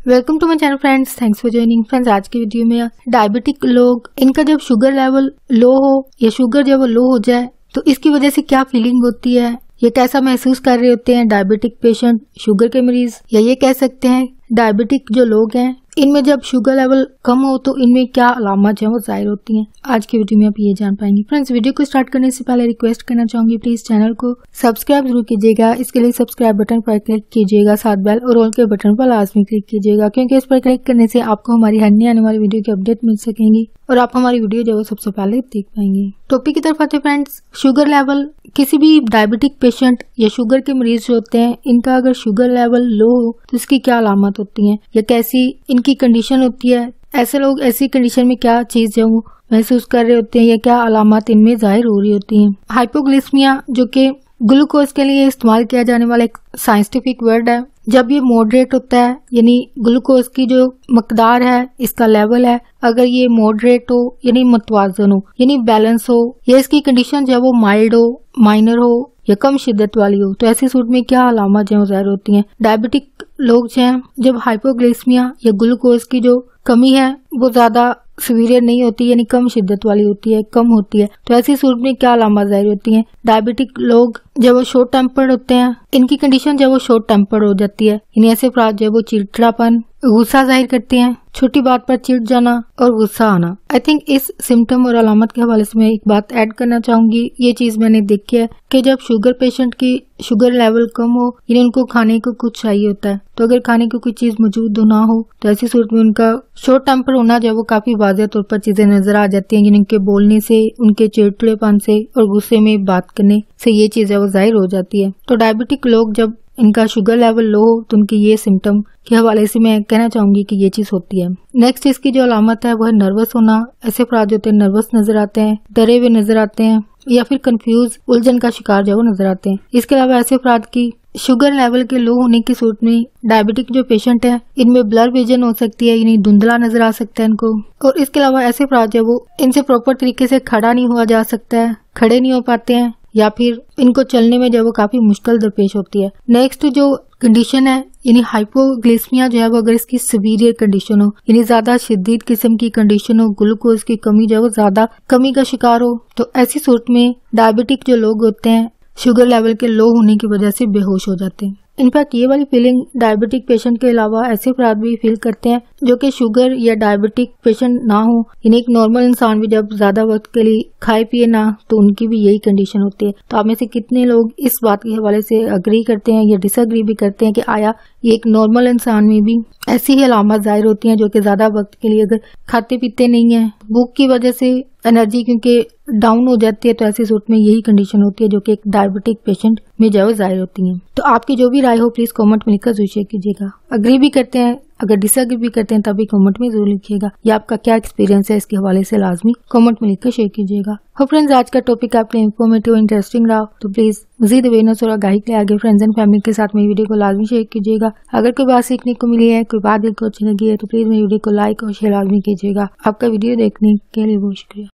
Welcome to my channel friends, thanks for joining. Friends, आज की video में diabetic लोग, इनका जब शुगर लेवल लो हो या शुगर जब लो हो जाए तो इसकी वजह से क्या फीलिंग होती है, ये कैसा महसूस कर रहे होते हैं डायबिटिक पेशेंट, शुगर के मरीज, या ये कह सकते हैं डायबिटिक जो लोग हैं इनमें जब शुगर लेवल कम हो तो इनमें क्या अलामत जो है वो जाहिर होती हैं। आज की वीडियो में आप ये जान पाएंगे। फ्रेंड्स, वीडियो को स्टार्ट करने से पहले रिक्वेस्ट करना चाहूंगी, प्लीज चैनल को सब्सक्राइब जरूर कीजिएगा। इसके लिए सब्सक्राइब बटन पर क्लिक कीजिएगा, साथ बेल और ऑल के बटन पर लाजमी क्लिक कीजिएगा, क्योंकि इस पर क्लिक करने से आपको हमारी हर नई आने वाली वीडियो की अपडेट मिल सकेंगी और आप हमारी वीडियो जो है सबसे पहले देख पाएंगे। टॉपिक की तरफ आते फ्रेंड्स, शुगर लेवल। किसी भी डायबिटिक पेशेंट या शुगर के मरीज जो होते हैं, इनका अगर शुगर लेवल लो हो तो इसकी क्या अलामत होती है या कैसी इनकी कंडीशन होती है। ऐसे लोग ऐसी कंडीशन में क्या चीज जो महसूस कर रहे होते हैं या क्या अलामत इनमें जाहिर हो रही होती हैं। हाइपोग्लिसमिया, जो कि ग्लूकोज के लिए इस्तेमाल किया जाने वाला एक साइंटिफिक वर्ड है, जब ये मॉडरेट होता है यानी ग्लूकोज की जो मकदार है, इसका लेवल है, अगर ये मॉडरेट हो यानी मतवाजन हो यानी बैलेंस हो, या इसकी कंडीशन जो है वो माइल्ड हो, माइनर हो या कम शिद्दत वाली हो, तो ऐसी सूरत में क्या अलामत जो जाहिर होती हैं। डायबिटिक लोग जो हैं जब हाइपोग्लिसमिया या ग्लूकोज की जो कमी है वो ज्यादा सीवियर नहीं होती यानी कम शिद्दत वाली होती है, कम होती है, तो ऐसी सूरत में क्या अलामत जाहिर होती हैं। डायबिटिक लोग जब वो शॉर्ट टेम्पर्ड होते हैं, इनकी कंडीशन जब वो शॉर्ट टेम्पर्ड हो जाती है यानी ऐसे अफराद जो वो चिड़चिड़ापन, गुस्सा जाहिर करते हैं, छोटी बात पर चिढ़ जाना और गुस्सा आना। आई थिंक इस सिम्टम और अलामत के हवाले से मैं एक बात ऐड करना चाहूंगी। ये चीज मैंने देखी है कि जब शुगर पेशेंट की शुगर लेवल कम हो यानी उनको खाने को कुछ चाहिए होता है, तो अगर खाने को कोई चीज मौजूद ना हो तो ऐसी सूरत में उनका शॉर्ट टेम्पर होना जो वो काफी वाज़ेह तौर पर चीजें नजर आ जाती हैं, जिनके बोलने से, उनके चिड़चिड़ेपन से और गुस्से में बात करने से ये चीज है वो जाहिर हो जाती है। तो डायबिटिक लोग जब इनका शुगर लेवल लो हो तो उनकी ये सिम्टम के हवाले से मैं कहना चाहूंगी कि ये चीज होती है। नेक्स्ट इसकी जो अलामत है वो है नर्वस होना। ऐसे अफराद होते हैं नर्वस नजर आते हैं, डरे हुए नजर आते हैं या फिर कंफ्यूज, उलझन का शिकार जो वो नजर आते हैं। इसके अलावा ऐसे अफराद की शुगर लेवल के लो होने की सूरत में डायबिटिक जो पेशेंट है इनमें ब्लर विजन हो सकती है यानी धुंधला नजर आ सकता है इनको। और इसके अलावा ऐसे अफराद जो वो इनसे प्रॉपर तरीके से खड़ा नहीं हुआ जा सकता है, खड़े नहीं हो पाते हैं या फिर इनको चलने में जो वो काफी मुश्किल दरपेश होती है। नेक्स्ट जो कंडीशन है यानी हाइपोग्लिसमिया जो है वो अगर इसकी सीवियर कंडीशन हो यानी ज्यादा शदीद किस्म की कंडीशन हो, ग्लूकोज की कमी जो है वो ज्यादा कमी का शिकार हो, तो ऐसी सूरत में डायबिटिक जो लोग होते हैं शुगर लेवल के लो होने की वजह से बेहोश हो जाते हैं। इनफैक्ट ये वाली फीलिंग डायबिटिक पेशेंट के अलावा ऐसे अफराद भी फील करते हैं जो कि शुगर या डायबिटिक पेशेंट ना हो, यानी एक नॉर्मल इंसान भी जब ज्यादा वक्त के लिए खाए पिए ना तो उनकी भी यही कंडीशन होती है। तो आप में से कितने लोग इस बात के हवाले से अग्री करते हैं या डिसअग्री भी करते हैं कि आया ये एक नॉर्मल इंसान में भी ऐसी ही अलामत जाहिर होती हैं, जो कि ज्यादा वक्त के लिए अगर खाते पीते नहीं है, भूख की वजह से एनर्जी क्योंकि डाउन हो जाती है, तो ऐसी सूरत में यही कंडीशन होती है जो कि एक डायबिटिक पेशेंट में जो जाहिर होती है। तो आपकी जो भी राय हो प्लीज कमेंट में लिखकर जरूर शेयर कीजिएगा। अग्री भी करते हैं, अगर डिसअग्री भी करते हैं तभी कमेंट में जरूर लिखिएगा, या आपका क्या एक्सपीरियंस है इसके हवाले से लाजमी कमेंट में लिखकर शेयर कीजिएगा। हो फ्रेंड्स, आज का टॉपिक आपके इन्फॉर्मेटिव इंटरेस्टिंग रहा तो प्लीज मजीद अवेयरनेस और आगाही के लिए आगे फ्रेंड्स एंड फैमिली के साथ मेरी वीडियो को लाजमी शेयर कीजिएगा। अगर कोई बात सीखने को मिली है, कोई बात देखकर अच्छी लगी है तो प्लीज मेरी वीडियो को लाइक और शेयर लाजमी कीजिएगा। आपका वीडियो देखने के लिए बहुत शुक्रिया।